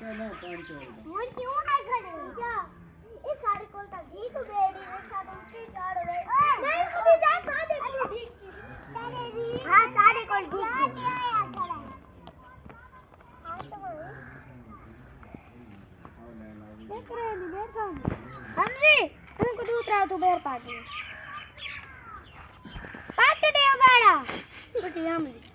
क्यों है खड़े क्या इस सारे कोल तक ही तो बेड़ी में साथ उठे चढ़ रहे नहीं मुझे जा सारे को ठीक तेरे दी हां सारे कोल ठीक क्या आया खड़ा हां तो देख रहे नहीं बेर कौन हमजी तुमको दूसरा तो बेर पाटी पाटे दे बाड़ा कुछ हमजी